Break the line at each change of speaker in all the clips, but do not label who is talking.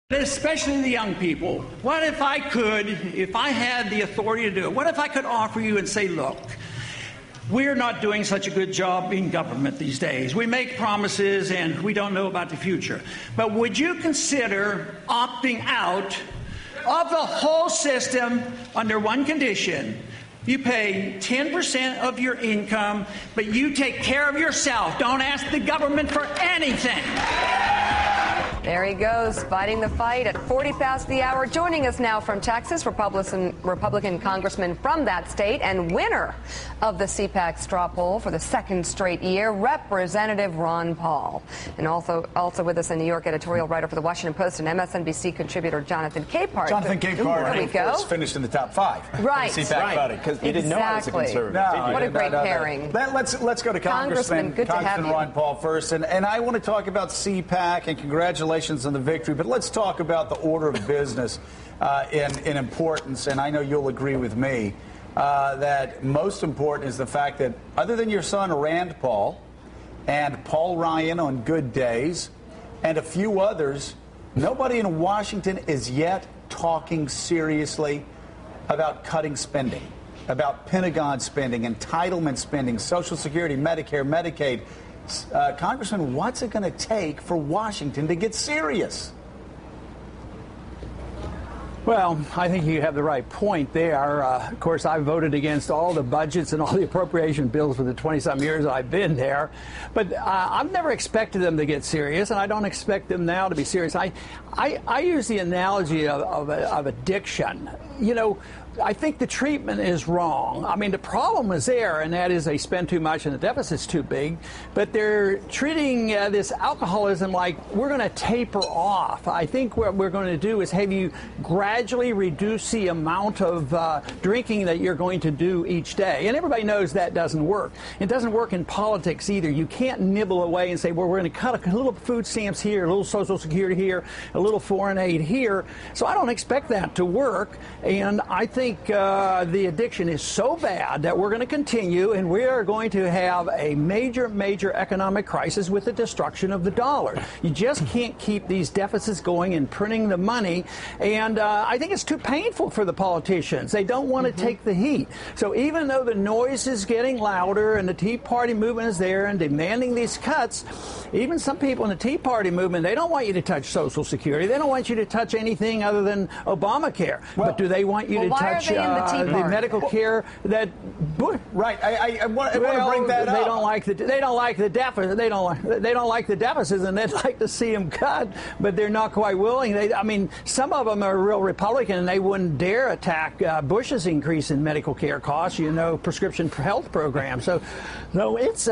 Especially the young people. What if I could, if I had the authority to do it, what if I could offer you and say, look, we're not doing such a good job in government these days. We make promises and we don't know about the future. But would you consider opting out of the whole system under one condition? You pay 10% of your income, but you take care of yourself. Don't ask the government for anything.
There he goes, fighting the fight at 40 past the hour. Joining us now from Texas, Republican congressman from that state and winner of the CPAC straw poll for the second straight year, Representative Ron Paul. And also with us in New York, editorial writer for the Washington Post and MSNBC contributor Jonathan Capehart.
Jonathan Capehart, of course, finished in the top 5.
Right.
CPAC voting, because you didn't know I was a conservative.
No, what a great pairing.
Let's go to Congressman Ron Paul first. And I want to talk about CPAC and congratulations on the victory, but let's talk about the order of business in importance. And I know you'll agree with me that most important is the fact that other than your son Rand Paul and Paul Ryan on good days and a few others, nobody in Washington is yet talking seriously about cutting spending, about Pentagon spending, entitlement spending, Social Security, Medicare, Medicaid. Congressman, what's it going to take for Washington to get serious?
Well, I think you have the right point there. Of course, I voted against all the budgets and all the appropriation bills for the 20-some years I've been there. But I've never expected them to get serious, and I don't expect them now to be serious. I use the analogy of addiction. You know, I think the treatment is wrong. I mean, the problem is there, and that is they spend too much and the deficit's too big. But they're treating this alcoholism like we're going to taper off. I think what we're going to do is have you gradually reduce the amount of drinking that you're going to do each day. And everybody knows that doesn't work. It doesn't work in politics either. You can't nibble away and say, well, we're going to cut a little food stamps here, a little Social Security here, a little foreign aid here. So I don't expect that to work. And I think the addiction is so bad that we're going to continue, and we are going to have a major economic crisis with the destruction of the dollar. You just can't keep these deficits going and printing the money. And I think it's too painful for the politicians. They don't want to take the heat. So even though the noise is getting louder and the Tea Party movement is there and demanding these cuts, even some people in the Tea Party movement, they don't want you to touch Social Security. They don't want you to touch anything other than Obamacare. Well, but do they want you to touch the medical care that
right? I want to bring that up.
They don't like the deficit. They don't like the deficits, and they'd like to see them cut, but they're not quite willing. I mean, some of them are real Republican, and they wouldn't dare attack Bush's increase in medical care costs. You know, prescription health program. So it's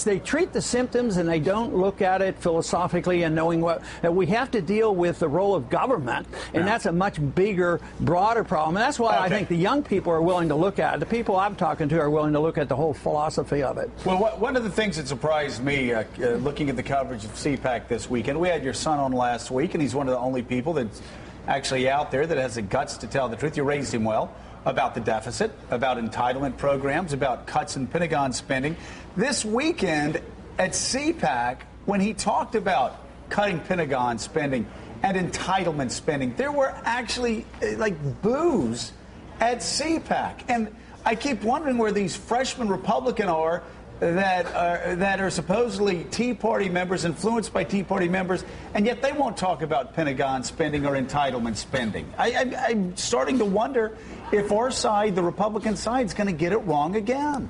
they treat the symptoms and they don't look at it philosophically and knowing that we have to deal with the role of government, and that's a much bigger, broader problem. And that's why I think the young people are willing to look at it. The people I'm talking to are willing to look at the whole philosophy of it.
Well, one of the things that surprised me looking at the coverage of CPAC this weekend, we had your son on last week, and he's one of the only people that's actually out there that has the guts to tell the truth. You raised him well about the deficit, about entitlement programs, about cuts in Pentagon spending. This weekend at CPAC, when he talked about cutting Pentagon spending and entitlement spending, there were actually like boos at CPAC. And I keep wondering where these freshman Republicans are that are supposedly Tea Party members, influenced by Tea Party members, and yet they won't talk about Pentagon spending or entitlement spending. I'm starting to wonder if our side, the Republican side, is going to get it wrong again.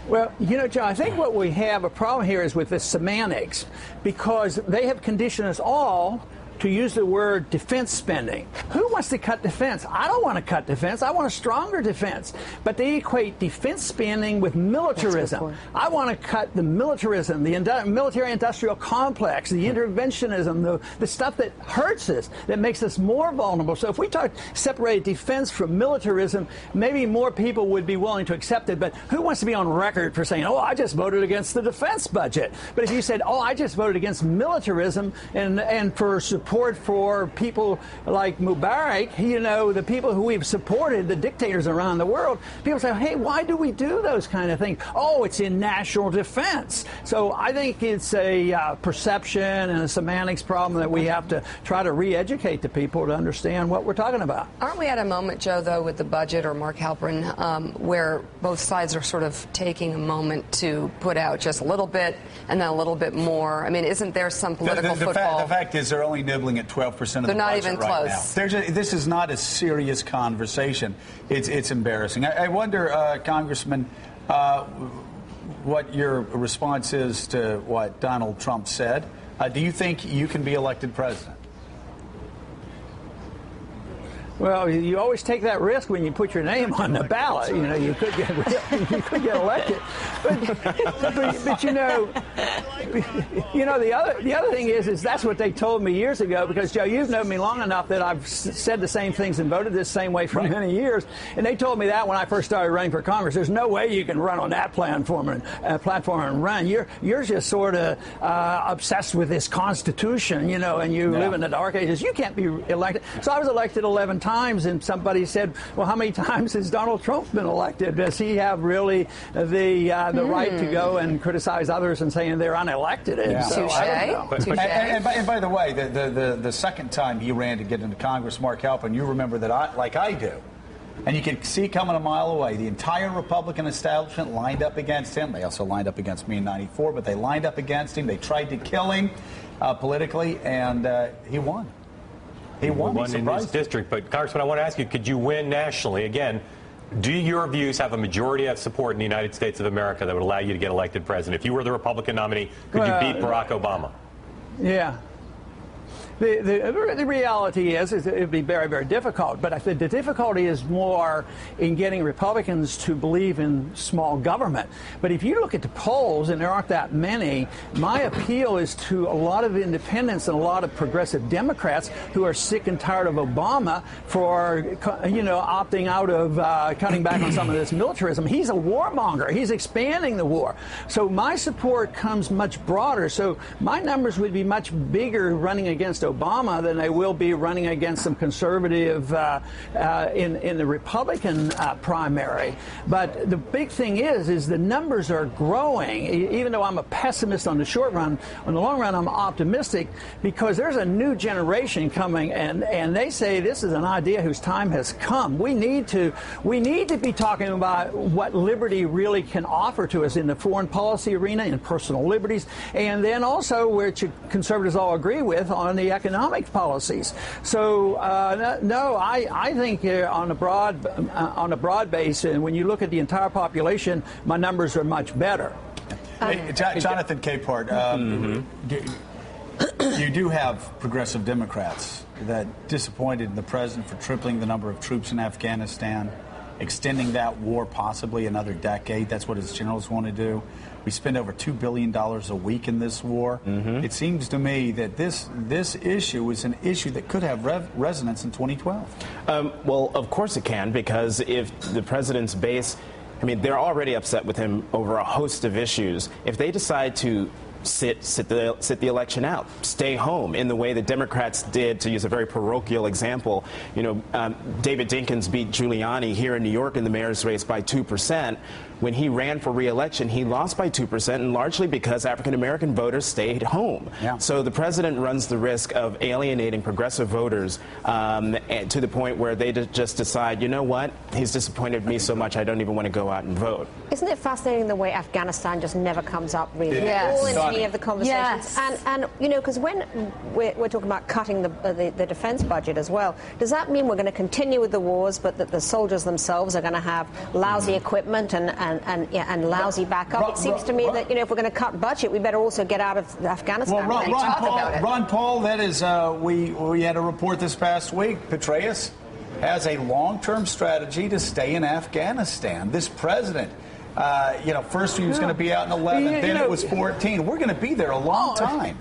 Well, you know, John, I think what we have a problem here is with the semantics, because they have conditioned us all to use the word defense spending. Who wants to cut defense? I don't want to cut defense. I want a stronger defense. But they equate defense spending with militarism. I want to cut the militarism, the military-industrial complex, the interventionism, the stuff that hurts us, that makes us more vulnerable. So if we separate defense from militarism, maybe more people would be willing to accept it. But who wants to be on record for saying, oh, I just voted against the defense budget? But if you said, oh, I just voted against militarism and for support support for people like Mubarak, you know, the people who we've supported, the dictators around the world, people say, hey, why do we do those kind of things? Oh, it's in national defense. So I think it's a perception and a semantics problem that we have to try to re-educate the people to understand what we're talking about.
Aren't we at a moment, Joe, though, with the budget, or Mark Halperin, where both sides are sort of taking a moment to put out just a little bit and then a little bit more? I mean, isn't there some political football?
The fact is they're only nibbling at 12% of the budget right now.
They're not even close.
This is not a serious conversation. It's embarrassing. I wonder, Congressman, what your response is to what Donald Trump said. Do you think you can be elected president?
Well, you always take that risk when you put your name on the ballot. You know, you could get elected, but you know, the other thing is that's what they told me years ago. Because Joe, you've known me long enough that I've said the same things and voted this same way for many years. And they told me that when I first started running for Congress. There's no way you can run on that platform and run. You're just sort of obsessed with this Constitution, you know, and you live in the dark ages. You can't be elected. So I was elected 11 times, and somebody said, well, how many times has Donald Trump been elected? Does he have really the right to go and criticize others and saying they're unelected?
Yeah.
So
and by the way, the second time he ran to get into Congress, Mark Halperin, you remember that I do. And you can see coming a mile away, the entire Republican establishment lined up against him. They also lined up against me in '94, but they lined up against him. They tried to kill him politically, and he won. He won
in his district. But, Congressman, I want to ask you, could you win nationally? Again, do your views have a majority of support in the United States of America that would allow you to get elected president? If you were the Republican nominee, could you beat Barack Obama?
Yeah. The reality is it would be very, very difficult. But I think the difficulty is more in getting Republicans to believe in small government. But if you look at the polls, and there aren't that many, my appeal is to a lot of independents and a lot of progressive Democrats who are sick and tired of Obama for, you know, opting out of cutting back on some of this militarism. He's a warmonger. He's expanding the war. So my support comes much broader. So my numbers would be much bigger running against Obama than they will be running against some conservative in the Republican primary. But the big thing is the numbers are growing. Even though I'm a pessimist on the short run, on the long run I'm optimistic because there's a new generation coming, and they say this is an idea whose time has come. We need to be talking about what liberty really can offer to us in the foreign policy arena, in personal liberties, and then also, which conservatives all agree with, on the economic policies. So no, I think on a broad base, and when you look at the entire population, my numbers are much better.
Hey, Jonathan Capehart, you do have progressive Democrats that disappointed the president for tripling the number of troops in Afghanistan, extending that war possibly another decade. That's what his generals want to do. We spend over $2 billion a week in this war. It seems to me that this issue is an issue that could have resonance in 2012.
Well, of course it can, because if the president's base, I mean, they're already upset with him over a host of issues. If they decide to sit the election out, stay home in the way the Democrats did, to use a very parochial example. You know, David Dinkins beat Giuliani here in New York in the mayor's race by 2%. When he ran for re-election, he lost by 2%, and largely because African-American voters stayed home. Yeah. So the president runs the risk of alienating progressive voters to the point where they just decide, you know what, he's disappointed me so much I don't even want to go out and vote.
Isn't it fascinating the way Afghanistan just never comes up, really,
yes.
all in any of the conversations?
Yes.
And you know, because when we're talking about cutting the defense budget as well, does that mean we're going to continue with the wars, but that the soldiers themselves are going to have lousy equipment and lousy backup? It seems to me that, you know, if we're going to cut budget, we better also get out of Afghanistan.
Well, Ron Paul, that is, we had a report this past week. Petraeus has a long-term strategy to stay in Afghanistan. This president, you know, first he was going to be out in 11, then it was 14. We're going to be there a long time.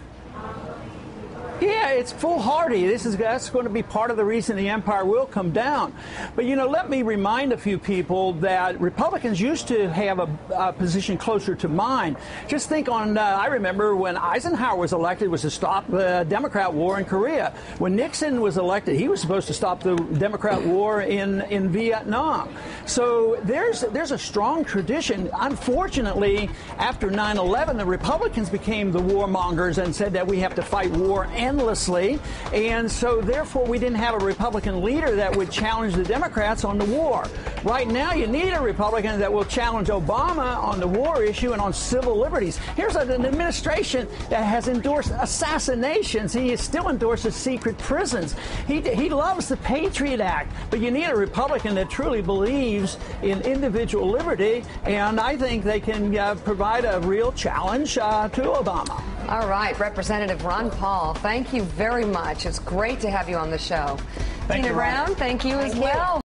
Yeah, it's foolhardy. That's going to be part of the reason the empire will come down. But, let me remind a few people that Republicans used to have a position closer to mine. Just think I remember when Eisenhower was elected, was to stop the Democrat war in Korea. When Nixon was elected, he was supposed to stop the Democrat war in Vietnam. So there's a strong tradition. Unfortunately, after 9/11, the Republicans became the warmongers and said that we have to fight war endlessly, and so therefore we didn't have a Republican leader that would challenge the Democrats on the war. Right now you need a Republican that will challenge Obama on the war issue and on civil liberties. Here's an administration that has endorsed assassinations. He still endorses secret prisons. He loves the Patriot Act, but you need a Republican that truly believes in individual liberty, and I think they can provide a real challenge to Obama.
All right, Representative Ron Paul, thank you very much. It's great to have you on the show.
Thank
Tina
you, Ron.
Brown, thank you as well.